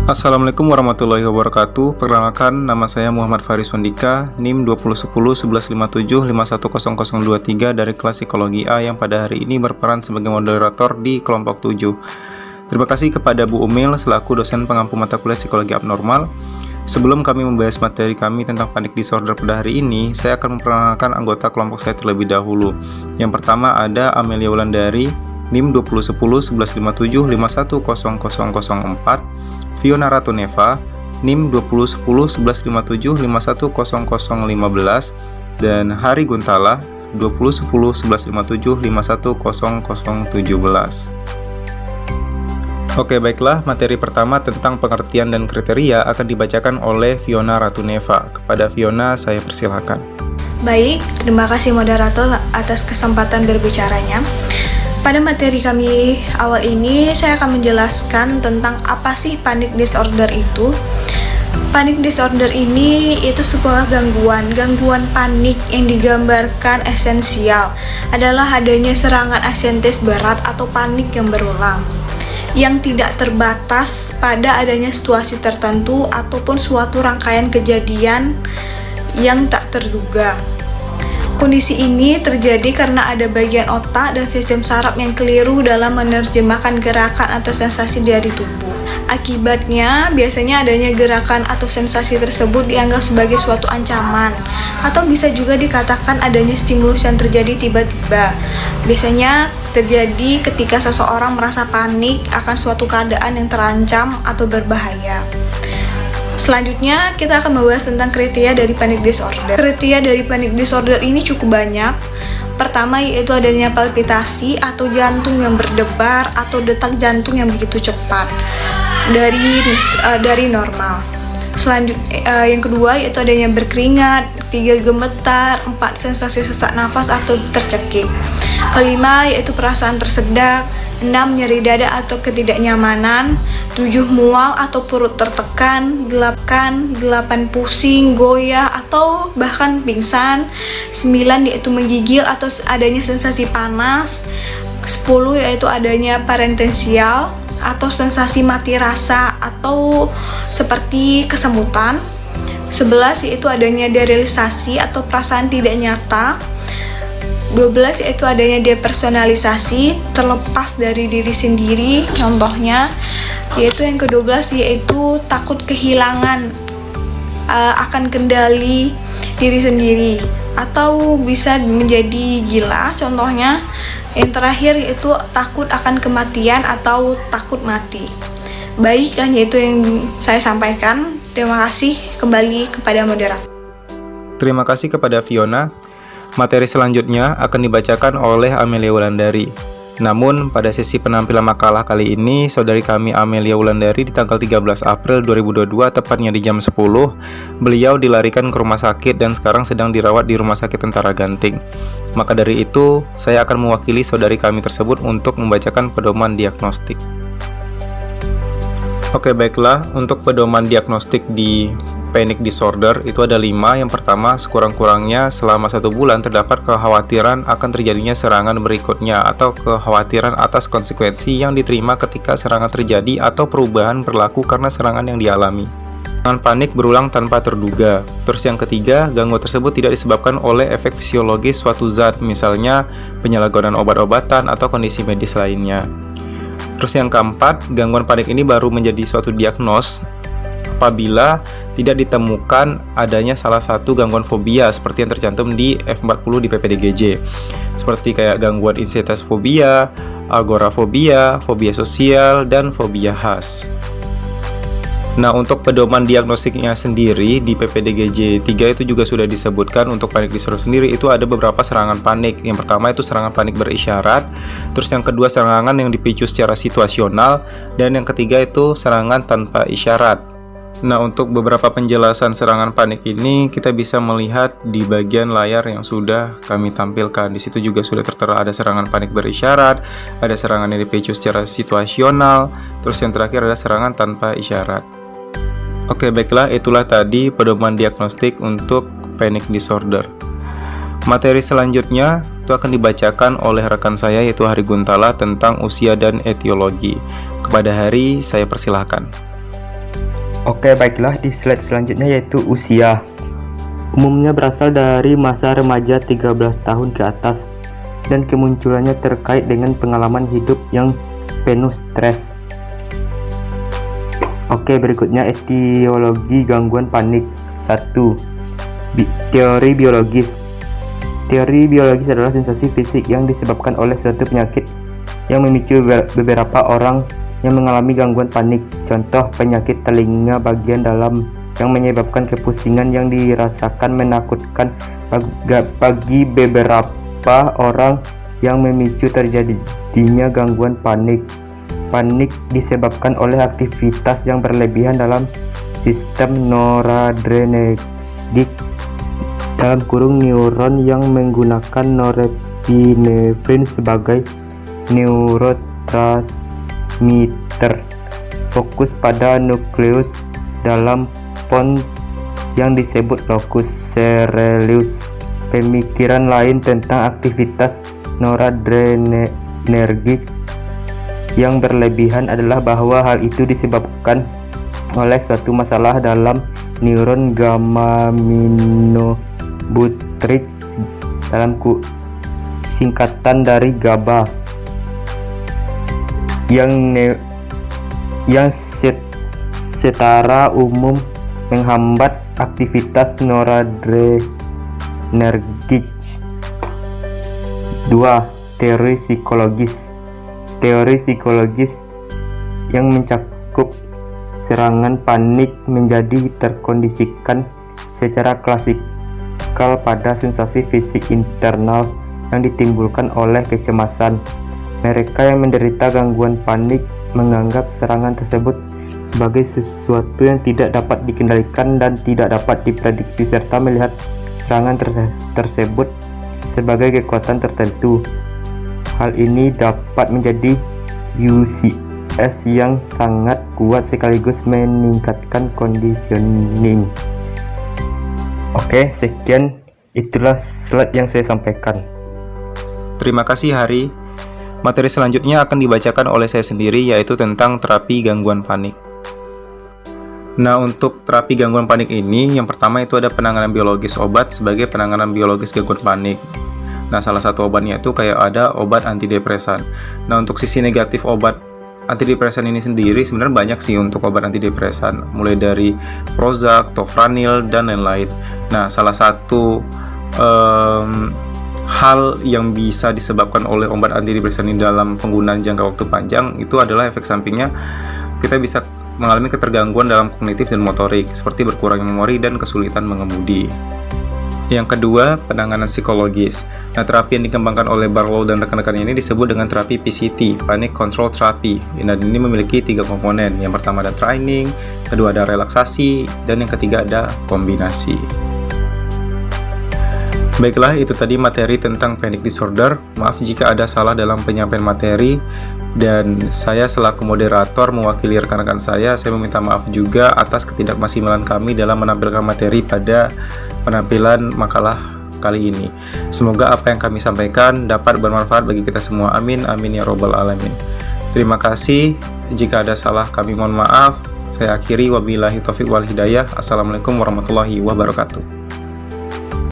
Assalamualaikum warahmatullahi wabarakatuh. Perkenalkan, nama saya Muhammad Faris Wandika, NIM 2010-1157-510023 dari kelas Psikologi A yang pada hari ini berperan sebagai moderator di kelompok 7. Terima kasih kepada Bu Umil selaku dosen pengampu mata kuliah Psikologi Abnormal. Sebelum kami membahas materi kami tentang panic disorder pada hari ini, saya akan memperkenalkan anggota kelompok saya terlebih dahulu. Yang pertama ada Amelia Wulandari, NIM 2010-1157-510004, Fiona Ratuneva, NIM 2010-1157-510015, dan Hari Guntala, 2010-1157-510017. Oke, baiklah, materi pertama tentang pengertian dan kriteria akan dibacakan oleh Fiona Ratuneva. Kepada Fiona, saya persilahkan. Baik, terima kasih moderator atas kesempatan berbicaranya. Pada materi kami awal ini, saya akan menjelaskan tentang apa sih panic disorder itu. Panic disorder ini itu sebuah gangguan panik yang digambarkan esensial adalah adanya serangan anxietas berat atau panik yang berulang, yang tidak terbatas pada adanya situasi tertentu ataupun suatu rangkaian kejadian yang tak terduga. Kondisi ini terjadi karena ada bagian otak dan sistem saraf yang keliru dalam menerjemahkan gerakan atau sensasi dari tubuh. Akibatnya, biasanya adanya gerakan atau sensasi tersebut dianggap sebagai suatu ancaman, atau bisa juga dikatakan adanya stimulus yang terjadi tiba-tiba. Biasanya terjadi ketika seseorang merasa panik akan suatu keadaan yang terancam atau berbahaya. Selanjutnya, kita akan membahas tentang kriteria dari panic disorder. Kriteria dari panic disorder ini cukup banyak. Pertama, yaitu adanya palpitasi atau jantung yang berdebar atau detak jantung yang begitu cepat dari normal. Selanjutnya, yang kedua yaitu adanya berkeringat, 3 gemetar, 4 sensasi sesak nafas atau tercekik. Kelima, yaitu perasaan tersedak. 6. Nyeri dada atau ketidaknyamanan. 7. Mual atau perut tertekan. 8. Pusing, goyah, atau bahkan pingsan. 9. Yaitu menggigil atau adanya sensasi panas. 10. Yaitu adanya parentensial atau sensasi mati rasa atau seperti kesemutan. 11. Yaitu adanya derealisasi atau perasaan tidak nyata. 12. Yaitu adanya depersonalisasi, terlepas dari diri sendiri. Contohnya yaitu yang ke-12 yaitu takut kehilangan akan kendali diri sendiri atau bisa menjadi gila. Contohnya yang terakhir yaitu takut akan kematian atau takut mati. Baik, hanya itu yang saya sampaikan. Terima kasih. Kembali kepada moderator. Terima kasih kepada Fiona. Materi selanjutnya akan dibacakan oleh Amelia Wulandari. Namun, pada sesi penampilan makalah kali ini, saudari kami Amelia Wulandari di tanggal 13 April 2022, tepatnya di jam 10, beliau dilarikan ke rumah sakit dan sekarang sedang dirawat di Rumah Sakit Tentara Ganting. Maka dari itu, saya akan mewakili saudari kami tersebut untuk membacakan pedoman diagnostik. Oke, baiklah, untuk pedoman diagnostik di panic disorder itu ada 5. Yang pertama, sekurang-kurangnya selama 1 bulan terdapat kekhawatiran akan terjadinya serangan berikutnya atau kekhawatiran atas konsekuensi yang diterima ketika serangan terjadi atau perubahan berlaku karena serangan yang dialami. Serangan panik berulang tanpa terduga. Terus yang ketiga, gangguan tersebut tidak disebabkan oleh efek fisiologis suatu zat, misalnya penyalahgunaan obat-obatan atau kondisi medis lainnya. Terus yang keempat, gangguan panik ini baru menjadi suatu diagnos apabila tidak ditemukan adanya salah satu gangguan fobia seperti yang tercantum di F40 di PPDGJ, seperti kayak gangguan anxietas fobia, agorafobia, fobia sosial, dan fobia khas. Nah, untuk pedoman diagnostiknya sendiri di PPDGJ 3 itu juga sudah disebutkan untuk panic disorder sendiri itu ada beberapa serangan panik. Yang pertama itu serangan panik berisyarat, terus yang kedua serangan yang dipicu secara situasional, dan yang ketiga itu serangan tanpa isyarat. Nah, untuk beberapa penjelasan serangan panik ini kita bisa melihat di bagian layar yang sudah kami tampilkan. Di situ juga sudah tertera ada serangan panik berisyarat, ada serangan yang dipicu secara situasional, terus yang terakhir ada serangan tanpa isyarat. Oke, baiklah, itulah tadi pedoman diagnostik untuk panic disorder. Materi selanjutnya itu akan dibacakan oleh rekan saya yaitu Hari Guntala tentang usia dan etiologi. Kepada Hari, saya persilahkan. Oke, baiklah, di slide selanjutnya yaitu usia. Umumnya berasal dari masa remaja 13 tahun ke atas dan kemunculannya terkait dengan pengalaman hidup yang penuh stres. Oke, berikutnya etiologi gangguan panik. 1. Teori biologis. Teori biologis adalah sensasi fisik yang disebabkan oleh suatu penyakit yang memicu beberapa orang yang mengalami gangguan panik. Contoh, penyakit telinga bagian dalam yang menyebabkan kepusingan yang dirasakan menakutkan bagi beberapa orang yang memicu terjadinya gangguan panik. Panik disebabkan oleh aktivitas yang berlebihan dalam sistem noradrenergik (neuron yang menggunakan norepinefrin sebagai neurotransmitter). Fokus pada nukleus dalam pons yang disebut locus coeruleus. Pemikiran lain tentang aktivitas noradrenergik yang berlebihan adalah bahwa hal itu disebabkan oleh suatu masalah dalam neuron gamma-aminobutyric singkatan dari GABA yang secara umum menghambat aktivitas noradrenergik. 2. Teori psikologis. Teori psikologis yang mencakup serangan panik menjadi terkondisikan secara klasikal pada sensasi fisik internal yang ditimbulkan oleh kecemasan. Mereka yang menderita gangguan panik menganggap serangan tersebut sebagai sesuatu yang tidak dapat dikendalikan dan tidak dapat diprediksi, serta melihat serangan tersebut sebagai kekuatan tertentu. Hal ini dapat menjadi UCS yang sangat kuat sekaligus meningkatkan conditioning. Oke, sekian, itulah slide yang saya sampaikan. Terima kasih Hari. Materi selanjutnya akan dibacakan oleh saya sendiri, yaitu tentang terapi gangguan panik. Nah, untuk terapi gangguan panik ini, yang pertama itu ada penanganan biologis obat sebagai penanganan biologis gangguan panik. Nah, salah satu obatnya itu kayak ada obat antidepresan. Nah, untuk sisi negatif obat antidepresan ini sendiri sebenarnya banyak sih untuk obat antidepresan, mulai dari Prozac, Tofranil, dan lain-lain. Nah, salah satu hal yang bisa disebabkan oleh obat antidepresan ini dalam penggunaan jangka waktu panjang itu adalah efek sampingnya kita bisa mengalami ketergangguan dalam kognitif dan motorik, seperti berkurangnya memori dan kesulitan mengemudi. Yang kedua, penanganan psikologis. Nah, terapi yang dikembangkan oleh Barlow dan rekan-rekannya ini disebut dengan terapi PCT, Panic Control Therapy. Dan ini memiliki 3 komponen. Yang pertama ada training, kedua ada relaksasi, dan yang ketiga ada kombinasi. Baiklah, itu tadi materi tentang panic disorder. Maaf jika ada salah dalam penyampaian materi, dan saya selaku moderator mewakili rekan-rekan saya meminta maaf juga atas ketidakmaksimalan kami dalam menampilkan materi pada penampilan makalah kali ini. Semoga apa yang kami sampaikan dapat bermanfaat bagi kita semua. Amin, amin ya robbal alamin. Terima kasih. Jika ada salah kami mohon maaf. Saya akhiri, wabillahi taufiq wal hidayah. Assalamualaikum warahmatullahi wabarakatuh.